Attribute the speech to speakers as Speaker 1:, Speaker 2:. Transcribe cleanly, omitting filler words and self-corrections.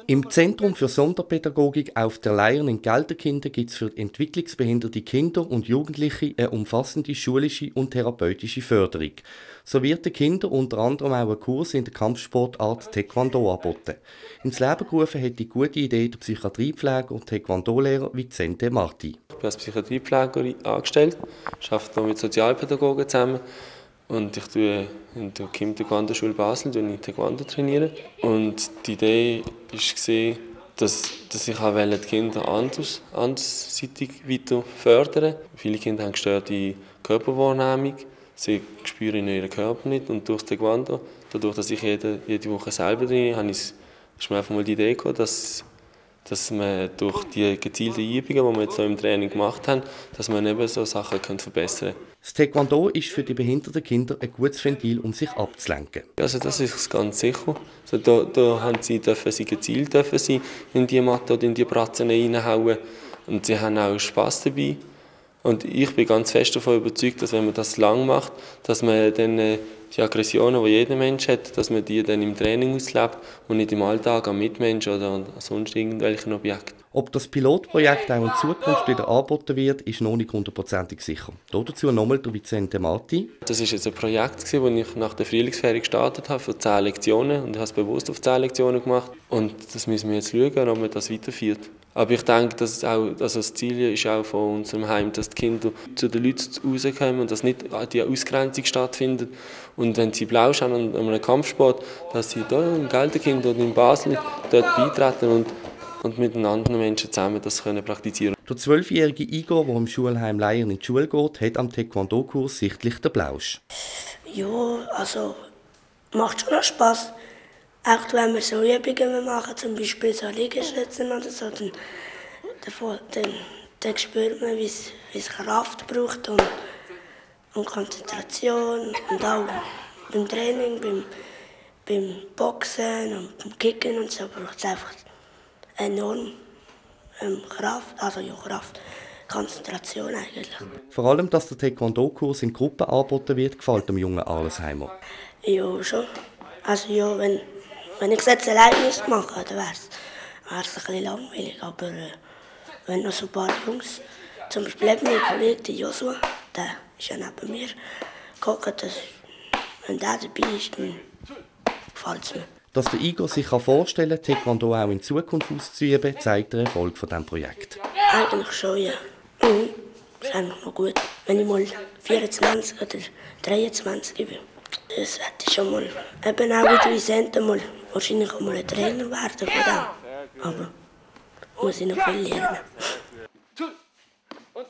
Speaker 1: Im Zentrum für Sonderpädagogik auf der Leiern in Gelterkinden gibt es für entwicklungsbehinderte Kinder und Jugendliche eine umfassende schulische und therapeutische Förderung. So wird den Kindern unter anderem auch ein Kurs in der Kampfsportart Taekwondo angeboten. Ins Leben gerufen hat die gute Idee der Psychiatriepfleger und Taekwondo-Lehrer Vicente Marti.
Speaker 2: Ich bin als Psychiatriepfleger angestellt, arbeite mit Sozialpädagogen zusammen. Und ich tue in der Taekwondo-Schule Basel Taekwondo trainieren. Und die Idee war, dass ich die Kinder andersseitig weiter fördern. Viele Kinder haben gestörte Körperwahrnehmung. Sie spüren ihren Körper nicht. Und durch Taekwondo, dadurch, dass ich jede Woche selber trainiere, ist mir einfach mal die Idee gekommen, dass man durch die gezielten Übungen, die wir jetzt im Training gemacht haben, dass man eben so Sachen verbessern kann.
Speaker 1: Das Taekwondo ist für die behinderten Kinder ein gutes Ventil, um sich abzulenken.
Speaker 2: Also das ist ganz sicher. Also dürfen sie gezielt in die Matte oder in die Bratzen reinhauen. Und sie haben auch Spass dabei. Und ich bin ganz fest davon überzeugt, dass wenn man das lang macht, dass man dann die Aggressionen, die jeder Mensch hat, dass man die dann im Training auslebt und nicht im Alltag am Mitmensch oder an sonst irgendwelchen Objekten.
Speaker 1: Ob das Pilotprojekt auch in Zukunft wieder angeboten wird, ist noch nicht hundertprozentig sicher. Dazu nochmal der Vicente Marti.
Speaker 2: Das war jetzt ein Projekt, das ich nach der Frühlingsferie gestartet habe, für 10 Lektionen. Und ich habe es bewusst auf 10 Lektionen gemacht. Und das müssen wir jetzt schauen, ob man das weiterführt. Aber ich denke, dass das Ziel ist auch von unserem Heim, dass die Kinder zu den Leuten rauskommen und dass nicht die Ausgrenzung stattfindet. Und wenn sie blau schauen an einem Kampfsport, dass sie hier im Gelterkind oder in Basel dort beitreten und mit den anderen Menschen zusammen das praktizieren können.
Speaker 1: Der 12-jährige Igor, der im Schulheim Leiern in die Schule geht, hat am Taekwondo-Kurs sichtlich den Blausch.
Speaker 3: Ja, also macht schon noch Spass. Auch wenn wir so Übungen machen, zum Beispiel so Liegestützen oder so, dann spürt man, wie es Kraft braucht und Konzentration. Und auch beim Training, beim Boxen und beim Kicken und so braucht es einfach enorm Kraft, Konzentration eigentlich.
Speaker 1: Vor allem, dass der Taekwondo-Kurs in Gruppen angeboten wird, gefällt dem jungen Arlesheimer.
Speaker 3: Ja, schon. Also ja, wenn ich es jetzt allein machen müsste, dann wäre es ein bisschen langweilig. Aber wenn noch so ein paar Jungs, zum Beispiel mein Kollege Joshua, der ist ja neben mir gehockt, wenn der dabei ist, dann gefällt es mir.
Speaker 1: Dass der Igor sich vorstellen kann, Taekwondo auch in Zukunft auszuüben, zeigt der Erfolg von diesem Projekt.
Speaker 3: Eigentlich schon, ja. Das ist eigentlich noch gut. Wenn ich mal 24 oder 23 bin, das werde ich schon mal, eben auch wie Vicente, wahrscheinlich auch mal ein Trainer werden von dem. Aber muss ich noch viel lernen.
Speaker 4: Und